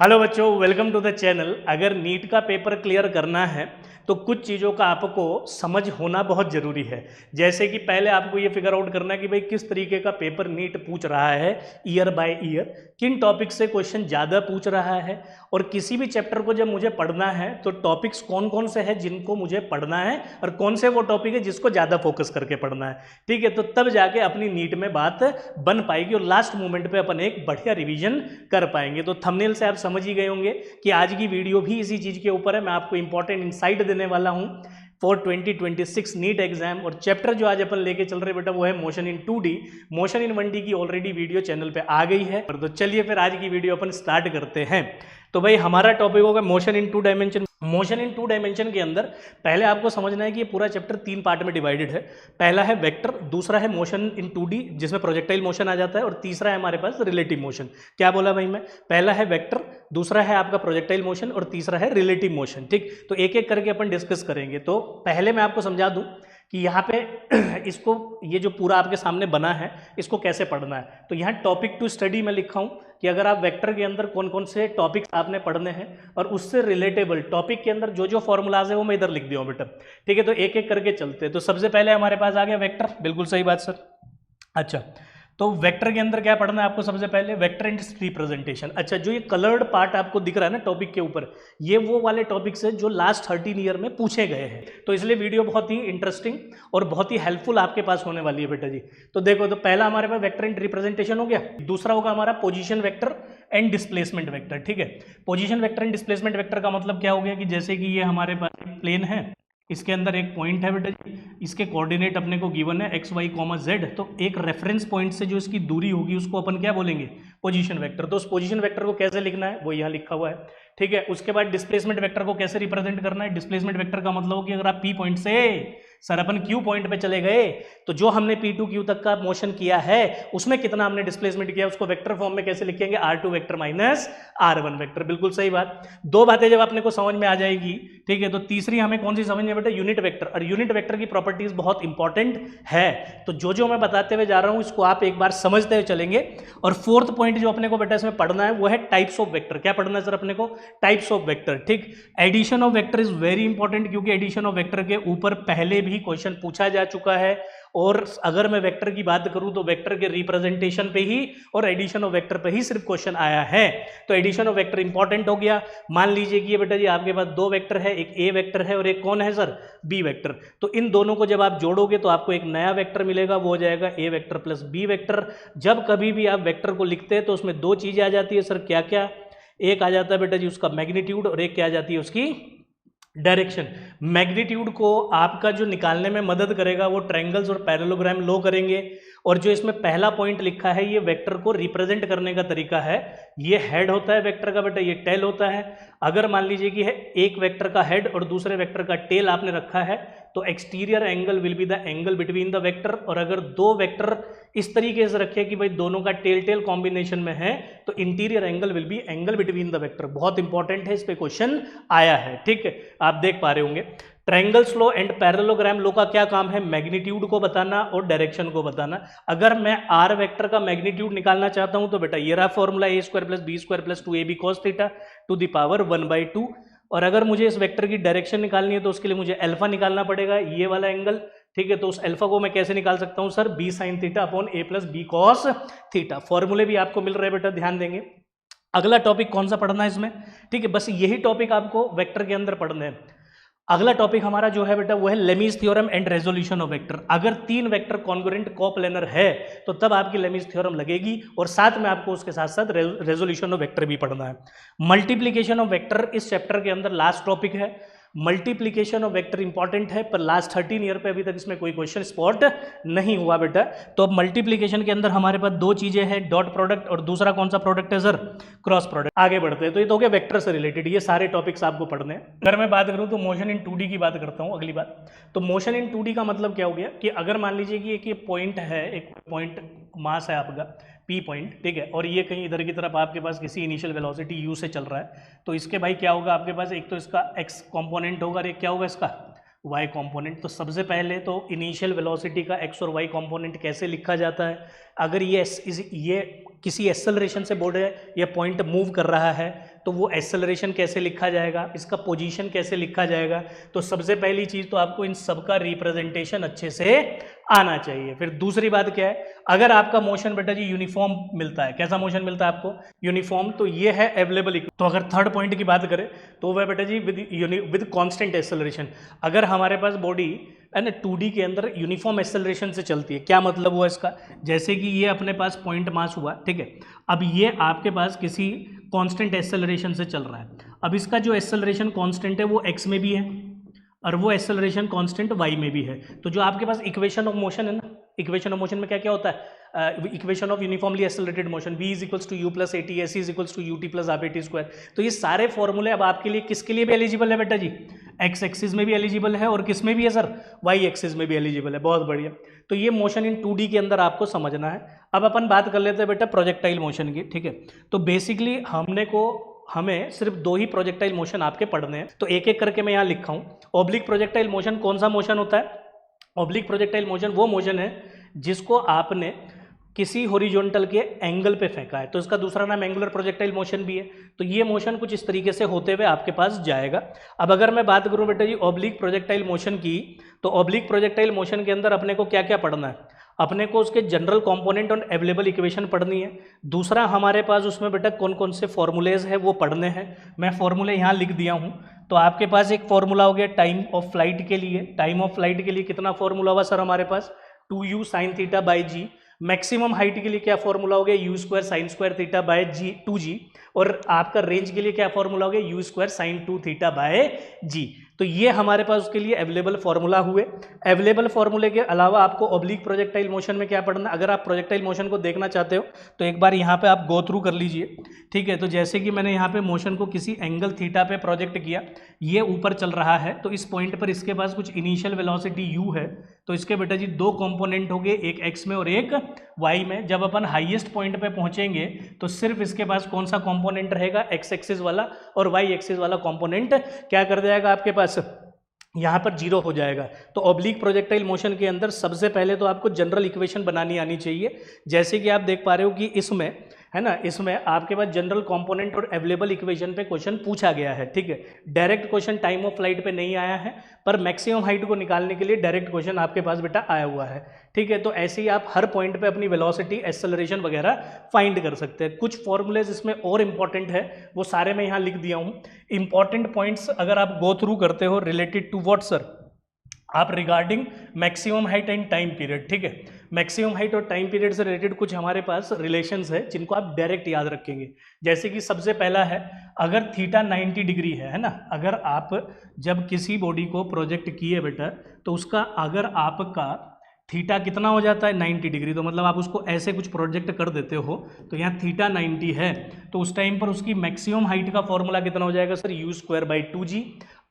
Hello बच्चों, welcome to the channel. अगर NEET का पेपर क्लियर करना है तो कुछ चीज़ों का आपको समझ होना बहुत ज़रूरी है। जैसे कि पहले आपको ये फिगर आउट करना है कि भाई किस तरीके का पेपर नीट पूछ रहा है ईयर बाय ईयर, किन टॉपिक से क्वेश्चन ज़्यादा पूछ रहा है, और किसी भी चैप्टर को जब मुझे पढ़ना है तो टॉपिक्स कौन कौन से हैं जिनको मुझे पढ़ना है और कौन से वो टॉपिक है जिसको ज़्यादा फोकस करके पढ़ना है। ठीक है, तो तब जाके अपनी नीट में बात बन पाएगी और लास्ट मोमेंट पे अपन एक बढ़िया रिवीजन कर पाएंगे। तो थंबनेल से आप समझ ही गए होंगे कि आज की वीडियो भी इसी चीज़ के ऊपर है। मैं आपको इंपॉर्टेंट इंसाइट देने वाला हूं फॉर 2026 नीट एग्जाम। और चैप्टर जो आज अपन लेके चल रहे बेटा वो है motion in 2D। Motion in 1D की ऑलरेडी वीडियो चैनल पे आ गई है। तो चलिए फिर आज की वीडियो अपन स्टार्ट करते हैं। तो भाई हमारा टॉपिक होगा motion in 2 dimension. Motion in 2 dimension के अंदर पहले आपको समझना है कि ये पूरा चैप्टर 3 पार्ट में डिवाइडेड है। पहला है वेक्टर, दूसरा है मोशन इन 2D जिसमें प्रोजेक्टाइल मोशन आ जाता है, और तीसरा है हमारे पास रिलेटिव मोशन। क्या बोला भाई मैं? पहला है वेक्टर, दूसरा है आपका प्रोजेक्टाइल मोशन, और तीसरा है रिलेटिव मोशन। ठीक, तो एक एक करके अपन डिस्कस करेंगे। तो पहले मैं आपको समझा दूं कि यहाँ पे इसको, ये जो पूरा आपके सामने बना है इसको कैसे पढ़ना है। तो यहाँ टॉपिक टू स्टडी में लिखा हूँ कि अगर आप वेक्टर के अंदर कौन कौन से टॉपिक्स आपने पढ़ने हैं और उससे रिलेटेबल टॉपिक के अंदर जो जो फॉर्मूलाज है वो मैं इधर लिख दिया हूँ बेटा। ठीक है, तो एक एक करके चलते हैं। तो सबसे पहले हमारे पास आ गया वेक्टर। बिल्कुल सही बात सर। अच्छा, तो वेक्टर के अंदर क्या पढ़ना है आपको? सबसे पहले वेक्टर एंड रिप्रेजेंटेशन। अच्छा, जो ये कलर्ड पार्ट आपको दिख रहा है ना टॉपिक के ऊपर, ये वो वाले टॉपिक्स है जो लास्ट 13 ईयर में पूछे गए हैं। तो इसलिए वीडियो बहुत ही इंटरेस्टिंग और बहुत ही हेल्पफुल आपके पास होने वाली है बेटा जी। तो देखो, तो पहला हमारे पास वेक्टर एंड रिप्रेजेंटेशन हो गया। दूसरा होगा हमारा position vector and displacement vector. ठीक है, position vector and displacement vector का मतलब क्या हो गया कि जैसे कि ये हमारे पास प्लेन है, इसके अंदर एक पॉइंट है बेटा जी, इसके कोऑर्डिनेट अपने को गिवन है एक्स वाई कॉमा जेड। तो एक रेफरेंस पॉइंट से जो इसकी दूरी होगी उसको अपन क्या बोलेंगे? Position vector. तो उस पोजीशन वेक्टर को कैसे लिखना है वो यहाँ लिखा हुआ है। ठीक है, उसके बाद डिस्प्लेसमेंट वेक्टर को कैसे रिप्रेजेंट करना है? डिस्प्लेसमेंट वेक्टर का मतलब हो कि अगर आप पी पॉइंट से सर अपन क्यू पॉइंट पे चले गए तो जो हमने पी टू क्यू तक का मोशन किया है उसमें कितना हमने डिस्प्लेसमेंट किया उसको वेक्टर फॉर्म में कैसे लिखेंगे? R2 vector minus R1 vector. बिल्कुल सही बात। दो बातें जब अपने को समझ में आ जाएगी, ठीक है, तो तीसरी हमें कौन सी समझ में बेटा? Unit vector. और यूनिट वेक्टर की प्रॉपर्टीज बहुत इंपॉर्टेंट है। तो जो जो मैं बताते हुए जा रहा हूं इसको आप एक बार समझते हुए चलेंगे। और फोर्थ पॉइंट जो अपने को बेटा इसमें पढ़ना है वो है टाइप्स ऑफ वेक्टर। क्या पढ़ना है सर अपने को? Types of vector. ठीक, addition of vector is very important क्योंकि एडिशन ऑफ वेक्टर के ऊपर पहले भी क्वेश्चन पूछा जा चुका है। और अगर मैं वेक्टर की बात करूं तो वेक्टर के रिप्रेजेंटेशन पे ही और एडिशन ऑफ वेक्टर पे ही सिर्फ क्वेश्चन आया है। तो एडिशन ऑफ वेक्टर इंपॉर्टेंट हो गया। मान लीजिए कि ये बेटा जी आपके पास दो वेक्टर है, एक ए वेक्टर है और एक कौन है सर? B vector. तो इन दोनों को जब आप जोड़ोगे तो आपको एक नया वेक्टर मिलेगा, वो हो जाएगा ए वेक्टर प्लस बी वेक्टर। जब कभी भी आप वेक्टर को लिखते हैं तो उसमें दो चीजें आ जाती है सर, क्या क्या? एक आ जाता है बेटा जी उसका मैग्नीट्यूड और एक क्या आ जाती है उसकी? डायरेक्शन। मैग्नीट्यूड को आपका जो निकालने में मदद करेगा वो ट्रायंगल्स और पैरेललोग्राम लो करेंगे। और जो इसमें पहला पॉइंट लिखा है ये वेक्टर को रिप्रेजेंट करने का तरीका है। ये हेड होता है वेक्टर का बेटा, ये टेल होता है। अगर मान लीजिए कि एक वेक्टर का हेड और दूसरे वेक्टर का टेल आपने रखा है तो exterior angle will be the angle between the vector. और अगर दो वेक्टर इस तरीके से रखे कि भाई दोनों का टेल टेल कॉम्बिनेशन में है तो interior angle will be angle between the vector. बहुत इंपॉर्टेंट है, इस पे क्वेश्चन आया है। ठीक है, आप देख पा रहे होंगे। ट्रायंगल्स लो एंड पैरेललोग्राम लो का क्या काम है? मैग्नीट्यूड को बताना और डायरेक्शन को बताना। अगर मैं आर वेक्टर का मैग्नीट्यूड निकालना चाहता हूं तो बेटा ये रहा formula A square plus B square plus 2ab cos theta to the power 1/2। और अगर मुझे इस वेक्टर की डायरेक्शन निकालनी है तो उसके लिए मुझे अल्फा निकालना पड़ेगा, ये वाला एंगल। ठीक है, तो उस अल्फा को मैं कैसे निकाल सकता हूं sir? B sine theta upon A plus B cos theta. फॉर्मूले भी आपको मिल रहे हैं बेटा, ध्यान देंगे। अगला टॉपिक कौन सा पढ़ना है इसमें? ठीक है, बस यही टॉपिक आपको वेक्टर के अंदर पढ़ने हैं। अगला टॉपिक हमारा जो है बेटा वो है Lami's theorem and resolution of vector. अगर तीन वेक्टर कॉन्ग्रुएंट कोप्लेनर है तो तब आपकी लेमीज थ्योरम लगेगी और साथ में आपको उसके साथ साथ रेजोल्यूशन ऑफ वेक्टर भी पढ़ना है। मल्टीप्लीकेशन ऑफ वेक्टर इस चैप्टर के अंदर लास्ट टॉपिक है। मल्टीप्लीकेशन ऑफ वेक्टर इंपॉर्टेंट है पर लास्ट 13 ईयर पे अभी तक इसमें कोई क्वेश्चन स्पॉट नहीं हुआ बेटा। तो अब मल्टीप्लीकेशन के अंदर हमारे पास दो चीजें हैं, डॉट प्रोडक्ट और दूसरा कौन सा प्रोडक्ट है सर? Cross product. आगे बढ़ते हैं। तो ये तो हो गया वेक्टर से रिलेटेड, ये सारे टॉपिक्स आपको पढ़ने हैं। अगर मैं बात करूं तो मोशन इन 2D की बात करता हूं अगली बात। तो मोशन इन 2D का मतलब क्या हो गया कि अगर मान लीजिए कि एक पॉइंट है, एक पॉइंट मास है आपका पी पॉइंट, ठीक है, और ये कहीं इधर की तरफ आपके पास किसी इनिशियल वेलोसिटी यू से चल रहा है तो इसके भाई क्या होगा आपके पास? एक तो इसका एक्स कंपोनेंट होगा और एक क्या होगा इसका? Y component. तो सबसे पहले तो इनिशियल वेलोसिटी का एक्स और वाई कंपोनेंट कैसे लिखा जाता है? अगर ये किसी एक्सेलरेशन से बोल रहे हैं, ये पॉइंट मूव कर रहा है तो वो एक्सेलरेशन कैसे लिखा जाएगा, इसका पोजीशन कैसे लिखा जाएगा। तो सबसे पहली चीज़ तो आपको इन सब का रिप्रेजेंटेशन अच्छे से आना चाहिए। फिर दूसरी बात क्या है, अगर आपका मोशन बेटा जी यूनिफॉर्म मिलता है, कैसा मोशन मिलता है आपको, यूनिफॉर्म, तो ये है अवेलेबल। तो अगर थर्ड पॉइंट की बात करें तो वह बेटा जी विद कांस्टेंट एक्सेलरेशन। अगर हमारे पास बॉडी है ना 2D के अंदर यूनिफॉर्म एक्सेलरेशन से चलती है, क्या मतलब हुआ इसका, जैसे कि ये अपने पास पॉइंट मास हुआ, ठीक है, अब ये आपके पास किसी कांस्टेंट एक्सेलरेशन से चल रहा है। अब इसका जो एक्सेलरेशन कांस्टेंट है वो x में भी है और वो एक्सेलरेशन कांस्टेंट y में भी है। तो जो आपके पास इक्वेशन ऑफ मोशन है ना, इक्वेशन ऑफ मोशन में क्या क्या होता है, equation of uniformly accelerated motion v is equals to u plus a t, s is equals to u t plus half a t square. तो ये सारे फॉर्मूले अब आपके लिए किसके लिए भी एलिजिबल है बेटा जी, एक्स एक्सिस में भी एलिजिबल है और किस में भी है सर, वाई एक्सिस में भी एलिजिबल है। बहुत बढ़िया। तो ये मोशन इन 2D के अंदर आपको समझना है। अब अपन बात कर लेते हैं बेटा प्रोजेक्टाइल मोशन की, ठीक है। तो बेसिकली हमें सिर्फ 2 ही प्रोजेक्टाइल मोशन आपके पढ़ने हैं, तो एक एक करके मैं यहाँ लिखा हूँ। ऑब्लिक प्रोजेक्टाइल मोशन कौन सा मोशन होता है, ऑब्लिक प्रोजेक्टाइल मोशन वो मोशन है जिसको आपने किसी हॉरिजॉन्टल के एंगल पे फेंका है, तो इसका दूसरा नाम एंगुलर प्रोजेक्टाइल मोशन भी है। तो ये मोशन कुछ इस तरीके से होते हुए आपके पास जाएगा। अब अगर मैं बात करूं बेटा जी ऑब्लिक प्रोजेक्टाइल मोशन की, तो ऑब्लिक प्रोजेक्टाइल मोशन के अंदर अपने को क्या क्या पढ़ना है, अपने को उसके जनरल कंपोनेंट और अवेलेबल इक्वेशन पढ़नी है। दूसरा हमारे पास उसमें बेटा कौन कौन से फॉर्मूलेज है वो पढ़ने हैं। मैं फॉर्मूले यहाँ लिख दिया हूँ। तो आपके पास एक फॉर्मूला हो गया टाइम ऑफ फ्लाइट के लिए। टाइम ऑफ फ्लाइट के लिए कितना फॉर्मूला हुआ सर हमारे पास, 2u sin theta by g. Maximum height के लिए क्या फॉर्मूला हो गया, you square sine square theta by g 2g। और आपका रेंज के लिए क्या फॉर्मूला हो गया, you square sine 2 theta by G. तो ये हमारे पास उसके लिए अवेलेबल फॉर्मूला हुए। अवेलेबल फॉर्मूले के अलावा आपको ऑब्लिक प्रोजेक्टाइल मोशन में क्या पढ़ना, अगर आप प्रोजेक्टाइल मोशन को देखना चाहते हो तो एक बार यहाँ पे आप गो थ्रू कर लीजिए, ठीक है। तो जैसे कि मैंने यहाँ पे मोशन को किसी एंगल थीटा पे प्रोजेक्ट किया, ये ऊपर चल रहा है, तो इस पॉइंट पर इसके पास कुछ इनिशियल वेलोसिटी u है। तो इसके बेटा जी 2 कंपोनेंट हो गए, एक x में और एक y में। जब अपन हाईएस्ट पॉइंट पे पहुंचेंगे तो सिर्फ इसके पास कौन सा कंपोनेंट रहेगा, x एक्सिस वाला, और y एक्सिस वाला कंपोनेंट क्या कर जाएगा आपके पास, यहाँ पर 0 हो जाएगा। तो ऑब्लिक प्रोजेक्टाइल मोशन के अंदर सबसे पहले तो आपको जनरल इक्वेशन बनानी आनी चाहिए। जैसे कि आप देख पा रहे हो कि इसमें है ना, इसमें आपके पास जनरल कंपोनेंट और अवेलेबल इक्वेशन पे क्वेश्चन पूछा गया है, ठीक है। Direct question time of flight पे नहीं आया है, पर मैक्सिमम हाइट को निकालने के लिए डायरेक्ट क्वेश्चन आपके पास बेटा आया हुआ है, ठीक है। तो ऐसे ही आप हर पॉइंट पे अपनी वेलोसिटी, एक्सेलरेशन वगैरह फाइंड कर सकते हैं। कुछ फॉर्मूलेज इसमें और इंपॉर्टेंट है, वो सारे मैं यहाँ लिख दिया हूँ। इंपॉर्टेंट पॉइंट्स अगर आप गो थ्रू करते हो रिलेटेड टू व्हाट सर, आप regarding maximum height and time period, ठीक है। मैक्सिमम हाइट और टाइम पीरियड से रिलेटेड कुछ हमारे पास रिलेशंस है जिनको आप डायरेक्ट याद रखेंगे। जैसे कि सबसे पहला है, अगर थीटा 90 डिग्री है ना, अगर आप जब किसी बॉडी को प्रोजेक्ट किए बेटा, तो उसका अगर आपका थीटा कितना हो जाता है 90 डिग्री, तो मतलब आप उसको ऐसे कुछ प्रोजेक्ट कर देते हो, तो यहाँ थीटा 90 है, तो उस टाइम पर उसकी मैक्सिमम हाइट का फॉर्मूला कितना हो जाएगा sir, you square by 2g।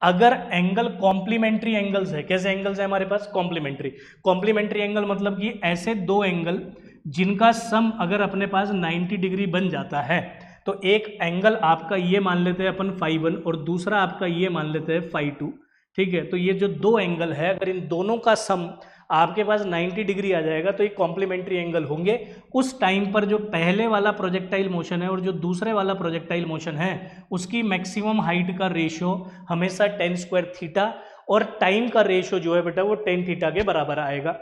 अगर एंगल कॉम्प्लीमेंट्री एंगल्स है, कैसे एंगल्स है हमारे पास, कॉम्प्लीमेंट्री। कॉम्प्लीमेंट्री एंगल मतलब कि ऐसे 2 एंगल जिनका सम अगर अपने पास 90 डिग्री बन जाता है, तो एक एंगल आपका ये मान लेते हैं अपन φ1 और दूसरा आपका ये मान लेते हैं φ2, ठीक है। तो ये जो 2 एंगल है, अगर इन दोनों का सम आपके पास 90 डिग्री आ जाएगा तो ये कॉम्प्लीमेंट्री एंगल होंगे। उस टाइम पर जो पहले वाला प्रोजेक्टाइल मोशन है और जो दूसरे वाला प्रोजेक्टाइल मोशन है, उसकी मैक्सिमम हाइट का रेशियो हमेशा tan स्क्वायर थीटा और टाइम का रेशियो जो है बेटा वो tan थीटा के बराबर आएगा।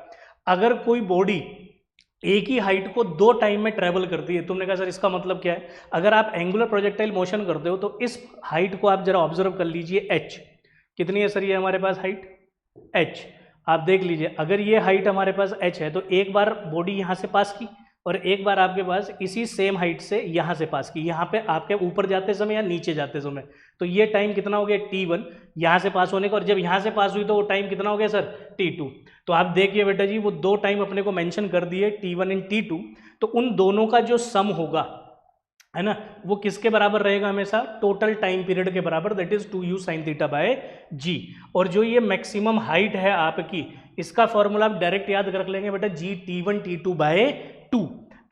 अगर कोई बॉडी एक ही हाइट को 2 टाइम में ट्रेवल करती है, तुमने कहा सर इसका मतलब क्या है, अगर आप एंगुलर प्रोजेक्टाइल मोशन करते हो तो इस हाइट को आप जरा ऑब्जर्व कर लीजिए, h कितनी है सर ये हमारे पास हाइट, h आप देख लीजिए। अगर ये हाइट हमारे पास h है तो एक बार बॉडी यहाँ से पास की और एक बार आपके पास इसी सेम हाइट से यहाँ से पास की, यहाँ पे आपके ऊपर जाते समय या नीचे जाते समय, तो ये टाइम कितना हो गया t1 यहाँ से पास होने का, और जब यहाँ से पास हुई तो वो टाइम कितना हो गया सर t2। तो आप देखिए बेटा जी वो 2 टाइम अपने को मेंशन कर दिए t1 एंड t2, तो उन दोनों का जो सम होगा है ना, वो किसके बराबर रहेगा, हमेशा टोटल टाइम पीरियड के बराबर, that is 2u sin theta by g। और जो ये मैक्सिमम हाइट है आपकी, इसका फॉर्मूला आप डायरेक्ट याद रख लेंगे बेटा g t1 t2 बाय 2।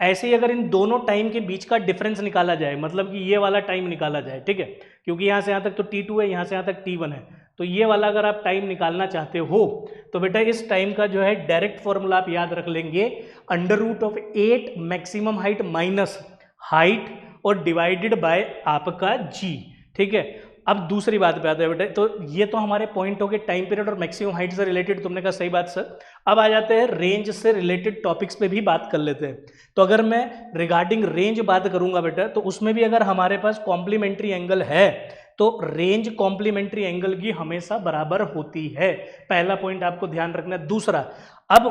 ऐसे ही अगर इन दोनों टाइम के बीच का डिफरेंस निकाला जाए, मतलब कि ये वाला टाइम निकाला जाए, ठीक है, क्योंकि यहाँ से यहाँ तक तो t2 है, यहाँ से यहाँ तक t1 है, तो ये वाला अगर आप टाइम निकालना चाहते हो तो बेटा इस टाइम का जो है डायरेक्ट फॉर्मूला आप याद रख लेंगे, under root of 8 maximum height minus height और डिवाइडेड बाय आपका जी। ठीक है, अब दूसरी बात पे आते हैं बेटे। तो ये तो हमारे पॉइंट हो गए टाइम पीरियड और मैक्सिमम हाइट से रिलेटेड, तुमने कहा सही बात सर। अब आ जाते हैं रेंज से रिलेटेड टॉपिक्स पे भी बात कर लेते हैं। तो अगर मैं रिगार्डिंग रेंज बात करूंगा बेटा, तो उसमें भी अगर हमारे पास कॉम्प्लीमेंट्री एंगल है तो रेंज कॉम्प्लीमेंट्री एंगल की हमेशा बराबर होती है। पहला पॉइंट आपको ध्यान रखना है। दूसरा, अब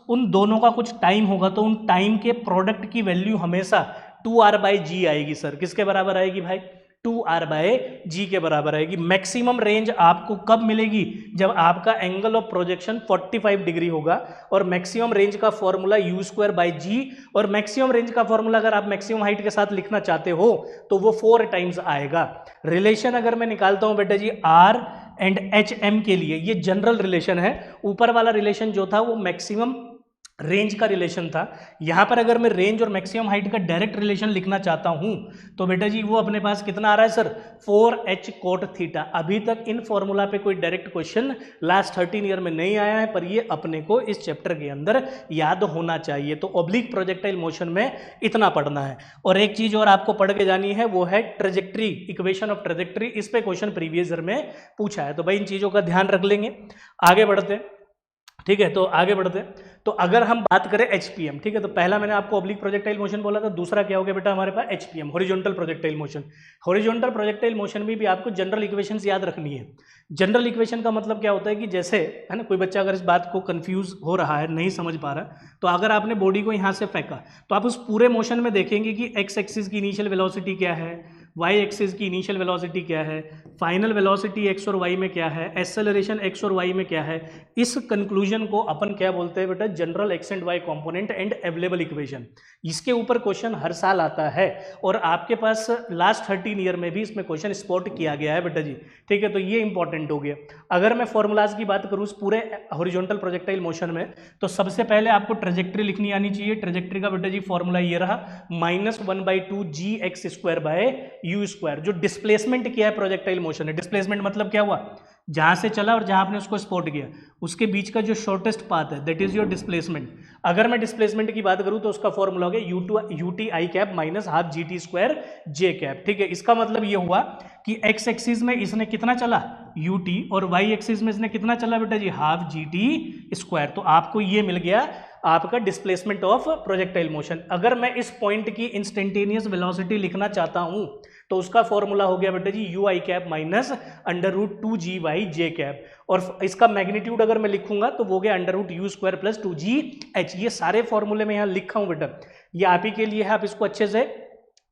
उन दोनों का कुछ टाइम होगा तो उन टाइम के प्रोडक्ट की वैल्यू हमेशा 2r/g आएगी सर। किसके बराबर आएगी भाई? 2r/g के बराबर आएगी। मैक्सिमम रेंज आपको कब मिलेगी? जब आपका एंगल ऑफ प्रोजेक्शन 45 डिग्री होगा। और मैक्सिमम रेंज का फॉर्मूला u²/g, और मैक्सिमम रेंज का फॉर्मूला अगर आप मैक्सिमम हाइट के साथ लिखना चाहते हो तो वो 4 टाइम्स आएगा। रिलेशन अगर मैं निकालता हूं बेटा जी r एंड HM के लिए, ये जनरल रिलेशन है। ऊपर वाला रिलेशन जो था वो मैक्सिमम रेंज का रिलेशन था। यहां पर अगर मैं रेंज और मैक्सिमम हाइट का डायरेक्ट रिलेशन लिखना चाहता हूं तो बेटा जी वो अपने पास कितना आ रहा है सर? 4h cot theta. अभी तक इन फॉर्मूला पे कोई डायरेक्ट क्वेश्चन लास्ट 13 ईयर में नहीं आया है, पर ये अपने को इस चैप्टर के अंदर याद होना चाहिए। तो ऑब्लिक प्रोजेक्टाइल मोशन में इतना पढ़ना है। और एक चीज और आपको पढ़ के जानी है, वो है ट्रेजेक्ट्री, इक्वेशन ऑफ ट्रेजेक्ट्री। इस पे क्वेश्चन प्रीवियस ईयर में पूछा है, तो भाई इन चीजों का ध्यान रख लेंगे। आगे बढ़ते हैं, ठीक है। तो आगे बढ़ते हैं। तो अगर हम बात करें एचपीएम, ठीक है, तो पहला मैंने आपको ऑब्लिक प्रोजेक्टाइल मोशन बोला था, दूसरा क्या हो गया बेटा हमारे पास? HPM, horizontal projectile motion. Horizontal projectile motion में भी आपको जनरल इक्वेशंस याद रखनी है। जनरल इक्वेशन का मतलब क्या होता है कि जैसे, है ना, कोई बच्चा अगर इस बात को कंफ्यूज हो रहा है, नहीं समझ पा रहा, तो अगर आपने बॉडी को यहाँ से फेंका तो आप उस पूरे मोशन में देखेंगे कि एक्स एक्सिस की इनिशियल वेलोसिटी क्या है, वाई एक्सिस की इनिशियल वेलोसिटी क्या है, फाइनल वेलोसिटी एक्स और वाई में क्या है, एक्सेलरेशन एक्स और वाई में क्या है। इस कंक्लूजन को अपन क्या बोलते हैं बेटा? General x and y component and available equation. इसके ऊपर क्वेश्चन हर साल आता है और आपके पास लास्ट 13 ईयर में भी इसमें क्वेश्चन स्पॉट किया गया है बेटा जी। ठीक है, तो ये इंपॉर्टेंट हो गया। अगर मैं फॉर्मूलाज की बात करूँ इस पूरे हॉरिजॉन्टल प्रोजेक्टाइल मोशन में, तो सबसे पहले आपको ट्रेजेक्ट्री लिखनी आनी चाहिए। ट्रेजेक्ट्री का बेटा जी फॉर्मूला ये रहा, -1/2 gx²/u²। जो डिस्प्लेसमेंट किया है प्रोजेक्टाइल मोशन है, डिस्प्लेसमेंट मतलब क्या हुआ? जहां से चला और जहां आपने उसको स्पॉट किया उसके बीच का जो शॉर्टेस्ट पाथ है, दैट इज योर डिस्प्लेसमेंट। अगर मैं डिस्प्लेसमेंट की बात करूं तो उसका फॉर्मूला हो गया UTI माइनस हाफ GT²J। ठीक है, इसका मतलब ये हुआ कि एक्स एक्सिस में इसने कितना चला UT, और वाई एक्सिस में इसने कितना चला बेटा जी? Half GT²। तो आपको ये मिल गया आपका डिस्प्लेसमेंट ऑफ प्रोजेक्टाइल मोशन। अगर मैं इस पॉइंट की इंस्टेंटेनियस वेलोसिटी लिखना चाहता हूं तो उसका फॉर्मूला हो गया बेटा जी UI माइनस √2GY_J। और इसका मैग्नीट्यूड अगर मैं लिखूंगा तो वो गया √U² + 2GH। ये सारे फॉर्मूले में यहां लिखा हूं बेटा, ये आप ही के लिए है, आप इसको अच्छे से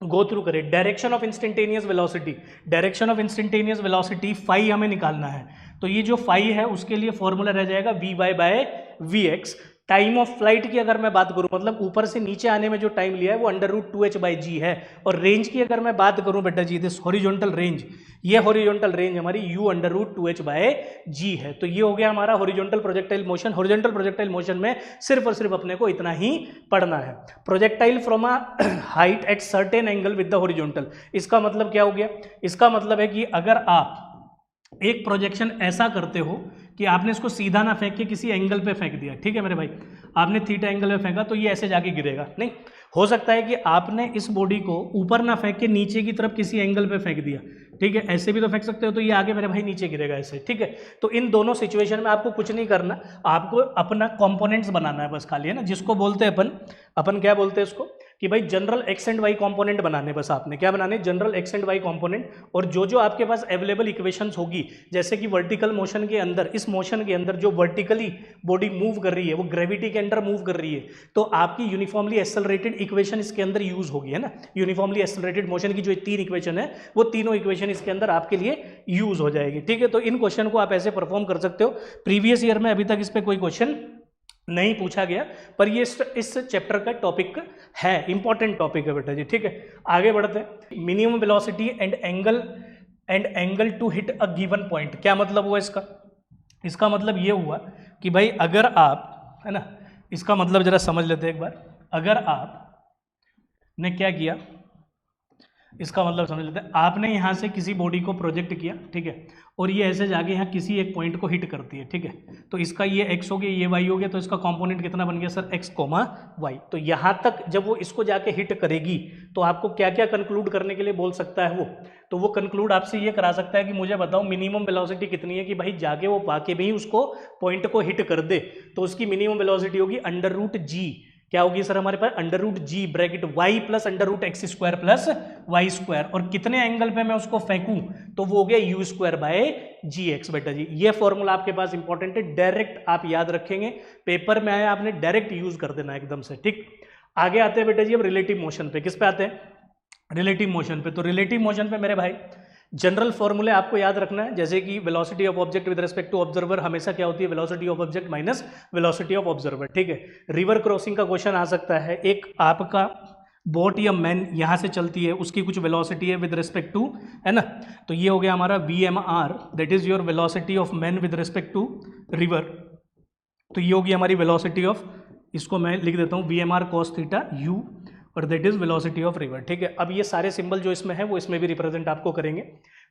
गो थ्रू करें। Direction of instantaneous velocity, direction of instantaneous velocity phi हमें निकालना है। तो ये जो फाई है उसके लिए फॉर्मूला रह जाएगा Vy/Vx। टाइम ऑफ फ्लाइट की अगर मैं बात करूं, मतलब ऊपर से नीचे आने में जो टाइम लिया है वो √2h/g है। और रेंज की अगर मैं बात करूं बेटा जी, दिस हॉरिजॉन्टल रेंज, ये हॉरिजॉन्टल रेंज हमारी u√2h/g है। तो ये हो गया हमारा horizontal projectile motion. Horizontal projectile motion में सिर्फ और सिर्फ अपने को इतना ही पढ़ना है। Projectile from a height at certain angle with the horizontal, इसका मतलब क्या हो गया? इसका मतलब है कि अगर आप एक प्रोजेक्शन ऐसा करते हो कि आपने इसको सीधा ना फेंक के किसी एंगल पे फेंक दिया, ठीक है मेरे भाई, आपने थीटा एंगल में फेंका तो ये ऐसे जाके गिरेगा नहीं। हो सकता है कि आपने इस बॉडी को ऊपर ना फेंक के नीचे की तरफ किसी एंगल पे फेंक दिया, ठीक है, ऐसे भी तो फेंक सकते हो, तो ये आगे मेरे भाई नीचे गिरेगा ऐसे। ठीक है, तो इन दोनों सिचुएशन में आपको कुछ नहीं करना, आपको अपना कंपोनेंट्स बनाना है बस खाली, है ना, जिसको बोलते हैं अपन क्या बोलते हैं इसको कि भाई general x and y component बनाने। बस आपने क्या बनाने? General x and y component. और जो जो आपके पास अवेलेबल इक्वेशंस होगी, जैसे कि वर्टिकल मोशन के अंदर, इस मोशन के अंदर जो वर्टिकली बॉडी मूव कर रही है वो ग्रेविटी के अंडर मूव कर रही है, तो आपकी यूनिफॉर्मली एक्सेलरेटेड इक्वेशन इसके अंदर यूज होगी, है ना। यूनिफॉर्मली एक्सेलरेटेड मोशन की जो 3 इक्वेशन है वो तीनों इक्वेशन इसके अंदर आपके लिए यूज हो जाएगी। ठीक है, तो इन क्वेश्चन को आप ऐसे परफॉर्म कर सकते हो। प्रीवियस ईयर में अभी तक इस पर कोई क्वेश्चन नहीं पूछा गया, पर ये इस चैप्टर का टॉपिक है, इंपॉर्टेंट टॉपिक है बेटा जी। ठीक है, आगे बढ़ते हैं। Minimum velocity and angle to hit a given point, क्या मतलब हुआ इसका? इसका मतलब ये हुआ कि भाई अगर आप, है ना, इसका मतलब जरा समझ लेते हैं एक बार। अगर आप ने क्या किया, इसका मतलब समझ लेते हैं, आपने यहाँ से किसी बॉडी को प्रोजेक्ट किया, ठीक है, और ये ऐसे जाके यहाँ किसी एक पॉइंट को हिट करती है, ठीक है, तो इसका ये x हो गया, ये y हो गया, तो इसका कंपोनेंट कितना बन गया सर, x, y। तो यहाँ तक जब वो इसको जाके हिट करेगी तो आपको क्या क्या कंक्लूड करने के लिए बोल सकता है वो, तो वो कंक्लूड आपसे ये करा सकता है कि मुझे बताओ मिनिमम वेलोसिटी कितनी है, कि भाई जाके वो पाके भी उसको पॉइंट को हिट कर दे तो उसकी मिनिमम वेलोसिटी होगी √g। क्या होगी सर हमारे पास, √g bracket y plus √x² plus y², और कितने एंगल पे मैं उसको फेंकूं तो वो हो गया u²/gx। बेटा जी ये फॉर्मूला आपके पास इंपॉर्टेंट है, डायरेक्ट आप याद रखेंगे, पेपर में आया आपने डायरेक्ट यूज कर देना एकदम से, ठीक। आगे आते हैं बेटा जी अब रिलेटिव मोशन पे, किस पे आते हैं, रिलेटिव मोशन पे। तो रिलेटिव मोशन पे मेरे भाई जनरल फॉर्मूले आपको याद रखना है, जैसे कि velocity of object with respect to observer हमेशा क्या होती है, velocity of object minus velocity of observer, ठीक है। रिवर क्रॉसिंग का क्वेश्चन आ सकता है, एक आपका बोट या मैन यहाँ से चलती है, उसकी कुछ वेलोसिटी है विद रिस्पेक्ट टू, है ना, तो ये हो गया हमारा VMR, that is your velocity of man with respect to river. तो ये होगी हमारी वेलोसिटी ऑफ, इसको मैं लिख देता हूँ VMR cos थीटा u, और that is velocity of river, ठीक है। अब ये सारे सिंबल जो इसमें है वो इसमें भी रिप्रेजेंट आपको करेंगे।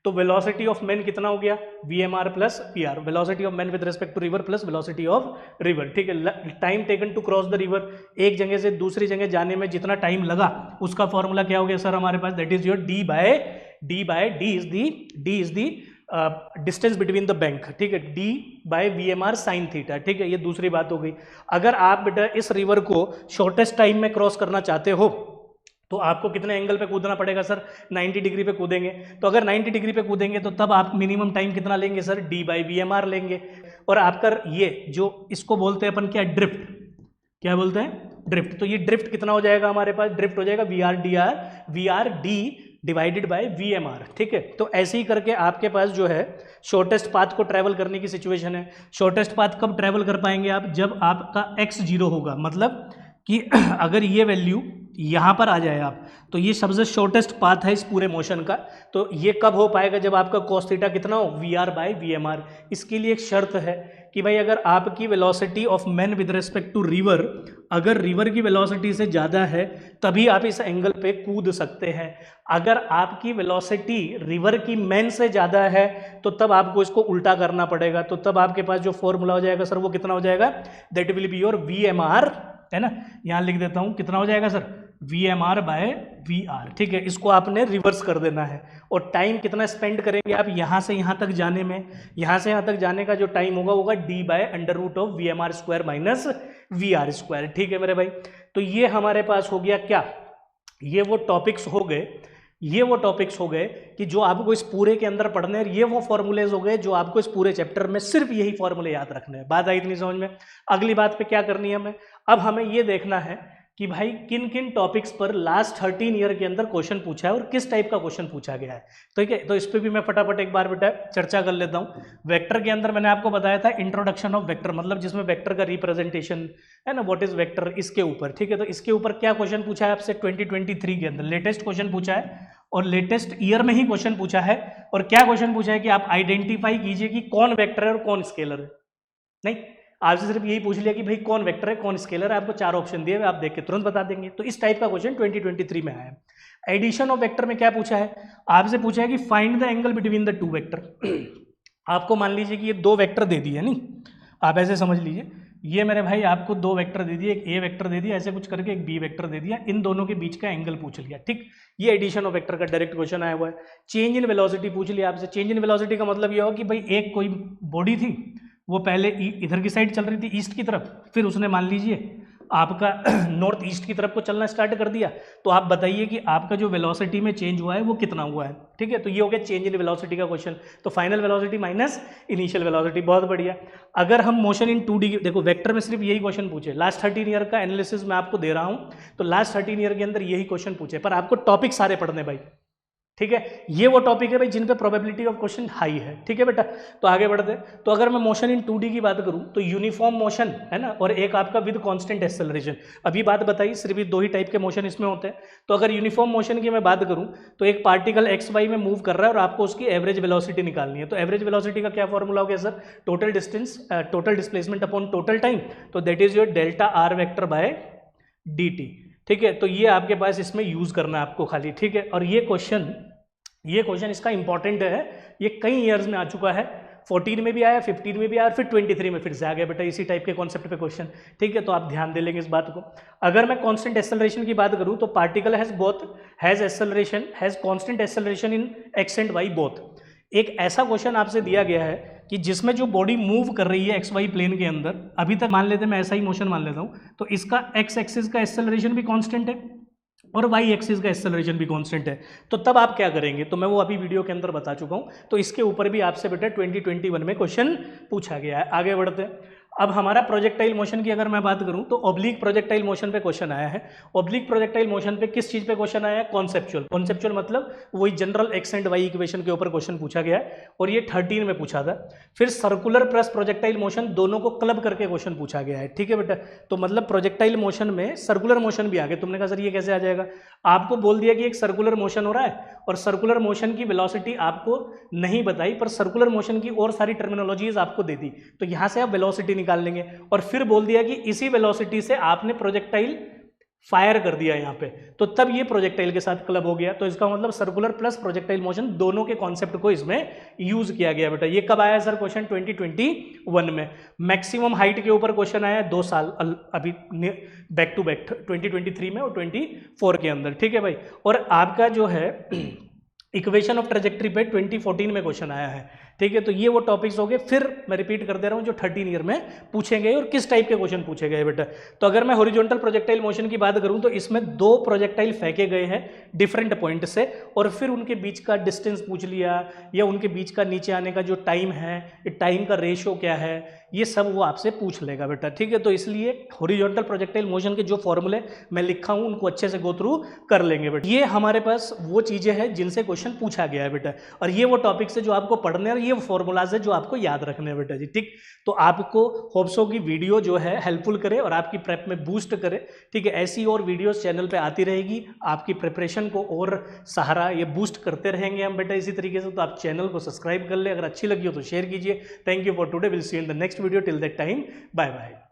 तो वेलोसिटी ऑफ मैन कितना हो गया, VMR plus PR, velocity of man with respect to river plus velocity of river, ठीक है। Time taken to cross the river, एक जगह से दूसरी जगह जाने में जितना टाइम लगा उसका फॉर्मूला क्या हो गया सर हमारे पास, that is your D is the distance between the bank, ठीक है, D/VMR sin थीटा, ठीक है। ये दूसरी बात हो गई। अगर आप बेटा इस रिवर को शॉर्टेस्ट टाइम में क्रॉस करना चाहते हो तो आपको कितने एंगल पे कूदना पड़ेगा सर, 90 डिग्री पे कूदेंगे। तो अगर 90 डिग्री पे कूदेंगे तो तब आप मिनिमम टाइम कितना लेंगे सर, D/VMR लेंगे। और आपका ये जो इसको बोलते हैं अपन क्या, ड्रिफ्ट, क्या बोलते हैं, ड्रिफ्ट। तो ये ड्रिफ्ट कितना हो जाएगा हमारे पास, ड्रिफ्ट हो जाएगा VRD डिवाइडेड बाय VMR, ठीक है। तो ऐसे ही करके आपके पास जो है शॉर्टेस्ट पाथ को ट्रैवल करने की सिचुएशन है। शॉर्टेस्ट पाथ कब ट्रैवल कर पाएंगे आप, जब आपका x 0 होगा, मतलब कि अगर ये वैल्यू यहाँ पर आ जाए आप, तो ये सबसे शॉर्टेस्ट पाथ है इस पूरे मोशन का। तो ये कब हो पाएगा, जब आपका cos थीटा कितना हो, VR/VMR। इसके लिए एक शर्त है कि भाई अगर आपकी velocity of man with respect to river, अगर रिवर की वेलोसिटी से ज़्यादा है तभी आप इस एंगल पे कूद सकते हैं। अगर आपकी वेलोसिटी रिवर की मैन से ज़्यादा है तो तब आपको इसको उल्टा करना पड़ेगा। तो तब आपके पास जो फॉर्मूला हो जाएगा सर वो कितना हो जाएगा, that will be your VMR, है ना, यहाँ लिख देता हूँ कितना हो जाएगा सर, VMR/VR, ठीक है। इसको आपने रिवर्स कर देना है। और टाइम कितना स्पेंड करेंगे आप यहाँ से यहाँ तक जाने में, यहाँ से यहाँ तक जाने का जो टाइम होगा D/√VMR² माइनस VR², ठीक है मेरे भाई। तो ये हमारे पास हो गया क्या, ये वो टॉपिक्स हो गए, ये वो टॉपिक्स हो गए कि जो आपको इस पूरे के अंदर पढ़ने हैं। ये वो फॉर्मूलेज हो गए जो आपको इस पूरे चैप्टर में सिर्फ यही फॉर्मूले याद रखने हैं। बात आई इतनी समझ में। अगली बात पे क्या करनी है हमें, अब हमें ये देखना है कि भाई किन किन टॉपिक्स पर लास्ट 13 ईयर के अंदर क्वेश्चन पूछा है और किस टाइप का क्वेश्चन पूछा गया है। ठीक है, तो इस पर भी मैं फटाफट एक बार बेटा चर्चा कर लेता हूँ। वेक्टर के अंदर मैंने आपको बताया था इंट्रोडक्शन ऑफ वेक्टर, मतलब जिसमें वेक्टर का रिप्रेजेंटेशन है ना, व्हाट इज वेक्टर, इसके ऊपर। ठीक है, तो इसके ऊपर क्या क्वेश्चन पूछा है आपसे 2023 के अंदर, लेटेस्ट क्वेश्चन पूछा है और लेटेस्ट ईयर में ही क्वेश्चन पूछा है। और क्या क्वेश्चन पूछा है कि आप आइडेंटिफाई कीजिए कि कौन वेक्टर है और कौन स्केलर है। नहीं, आपसे सिर्फ यही पूछ लिया कि भाई कौन वेक्टर है कौन स्केलर है, आपको 4 ऑप्शन दिए, आप देख के तुरंत बता देंगे। तो इस टाइप का क्वेश्चन 2023 में आया है। एडिशन ऑफ वेक्टर में क्या पूछा है, आपसे पूछा है कि find the angle between the 2 vector. आपको मान लीजिए कि ये 2 वेक्टर दे दिए, नहीं आप ऐसे समझ लीजिए, ये मेरे भाई आपको 2 वेक्टर दे दिए, एक ए वेक्टर दे दिया, ऐसे कुछ करके एक बी वेक्टर दे दिया, इन दोनों के बीच का एंगल पूछ लिया। ठीक, ये एडिशन ऑफ वेक्टर का डायरेक्ट क्वेश्चन आया हुआ है। चेंज इन वेलोसिटी पूछ लिया आपसे। चेंज इन वेलोसिटी का मतलब ये होगा कि भाई एक कोई बॉडी थी, वो पहले इधर की साइड चल रही थी ईस्ट की तरफ, फिर उसने मान लीजिए आपका नॉर्थ ईस्ट की तरफ को चलना स्टार्ट कर दिया, तो आप बताइए कि आपका जो वेलोसिटी में चेंज हुआ है वो कितना हुआ है। ठीक है, तो ये हो गया चेंज इन वेलोसिटी का क्वेश्चन। तो final velocity minus initial velocity, बहुत बढ़िया। अगर हम मोशन इन 2D, देखो वेक्टर में सिर्फ यही क्वेश्चन पूछे, लास्ट 13 ईयर का एनालिसिस मैं आपको दे रहा हूँ, तो लास्ट 13 ईयर के अंदर यही क्वेश्चन पूछे, पर आपको टॉपिक सारे पढ़ने भाई। ठीक है, ये वो टॉपिक है भाई जिन पे प्रोबेबिलिटी ऑफ क्वेश्चन हाई है। ठीक है बेटा, तो आगे बढ़ते हैं। तो अगर मैं मोशन इन 2D की बात करूं तो यूनिफॉर्म मोशन है ना, और एक आपका विद कांस्टेंट एक्सेलरेशन। अभी बात बताई, सिर्फ 2 ही टाइप के मोशन इसमें होते हैं। तो अगर यूनिफॉर्म मोशन की मैं बात करूं तो एक पार्टिकल एक्स वाई में मूव कर रहा है और आपको उसकी एवरेज वेलोसिटी निकालनी है। तो एवरेज वेलोसिटी का क्या फॉर्मूला हो गया sir, total distance, total displacement upon total time, तो that is your delta R vector by dt। ठीक है, तो ये आपके पास इसमें यूज़ करना है आपको खाली, ठीक है। और ये क्वेश्चन इसका इंपॉर्टेंट है, ये कई ईयर्स में आ चुका है, 14 में भी आया, 15 में भी आया और फिर 23 में फिर से आ गया बेटा इसी टाइप के कॉन्सेप्ट पे क्वेश्चन, ठीक है। तो आप ध्यान दे लेंगे इस बात को। अगर मैं कांस्टेंट एक्सेलरेशन की बात करूं तो particle has constant acceleration in x and y both. एक ऐसा क्वेश्चन आपसे दिया गया है कि जिसमें जो बॉडी मूव कर रही है एक्स वाई प्लेन के अंदर, अभी तक मान लेते हैं, मैं ऐसा ही मोशन मान लेता हूं, तो इसका एक्स एक्सिस का एक्सेलरेशन भी कांस्टेंट है और वाई एक्सिस का एक्सेलरेशन भी कांस्टेंट है। तो तब आप क्या करेंगे, तो मैं वो अभी वीडियो के अंदर बता चुका हूं। तो इसके ऊपर भी आपसे बेटा 2021 में क्वेश्चन पूछा गया है। आगे बढ़ते हैं। अब हमारा प्रोजेक्टाइल मोशन की अगर मैं बात करूं तो ऑब्लिक प्रोजेक्टाइल मोशन पे क्वेश्चन आया है। ऑब्लिक प्रोजेक्टाइल मोशन पे किस चीज पे क्वेश्चन आया है, कॉन्सेप्चुअल मतलब वही general x and y equation के ऊपर क्वेश्चन पूछा गया है और ये 13 में पूछा था। फिर सर्कुलर प्लस प्रोजेक्टाइल मोशन दोनों को क्लब करके क्वेश्चन पूछा गया है, ठीक है बेटा। तो मतलब प्रोजेक्टाइल मोशन में सर्कुलर मोशन भी आ गया। तुमने कहा सर ये कैसे आ जाएगा, आपको बोल दिया कि एक सर्कुलर मोशन हो रहा है और सर्कुलर मोशन की वेलोसिटी आपको नहीं बताई, पर सर्कुलर मोशन की और सारी टर्मिनोलॉजीज आपको दे दी, तो यहां से आप वेलोसिटी निकाल लेंगे। और फिर बोल दिया कि इसी वेलोसिटी से आपने प्रोजेक्टाइल फायर कर दिया यहाँ पे, तो तब ये प्रोजेक्टाइल के साथ क्लब हो गया। तो इसका मतलब सर्कुलर प्लस प्रोजेक्टाइल मोशन दोनों के कॉन्सेप्ट को इसमें यूज किया गया बेटा। ये कब आया सर क्वेश्चन, 2021 में। मैक्सिमम हाइट के ऊपर क्वेश्चन आया 2 साल अभी बैक टू बैक 2023 में और 24 के अंदर, ठीक है भाई। और आपका जो है इक्वेशन ऑफ ट्रेजेक्ट्री पे 2014 में क्वेश्चन आया है, ठीक है। तो ये वो टॉपिक्स हो गए। फिर मैं रिपीट कर दे रहा हूँ जो 13 ईयर में पूछे गए और किस टाइप के क्वेश्चन पूछे गए बेटा। तो अगर मैं हॉरिजॉन्टल प्रोजेक्टाइल मोशन की बात करूँ तो इसमें 2 प्रोजेक्टाइल फेंके गए हैं डिफरेंट पॉइंट से और फिर उनके बीच का डिस्टेंस पूछ लिया या उनके बीच का नीचे आने का जो टाइम है, टाइम का रेशियो क्या है, ये सब वो आपसे पूछ लेगा बेटा, ठीक है। तो इसलिए हॉरिजॉन्टल प्रोजेक्टाइल मोशन के जो फॉर्मूले मैं लिखा हूँ उनको अच्छे से गो थ्रू कर लेंगे बेटा। ये हमारे पास वो चीज़ें हैं जिनसे क्वेश्चन पूछा गया है बेटा, और ये वो टॉपिक्स है जो आपको पढ़ने और ये फॉर्मूलाज है जो आपको याद रखने हैं बेटा जी, ठीक। तो आपको होप्सो की वीडियो जो है हेल्पफुल करे और आपकी प्रेप में बूस्ट करे, ठीक है। ऐसी और वीडियोस चैनल पे आती रहेगी, आपकी प्रिपरेशन को और सहारा ये बूस्ट करते रहेंगे हम बेटा इसी तरीके से। तो आप चैनल को सब्सक्राइब कर ले, अगर अच्छी लगी हो तो शेयर कीजिए। Thank you for today, will see you in the next video, till that time bye bye.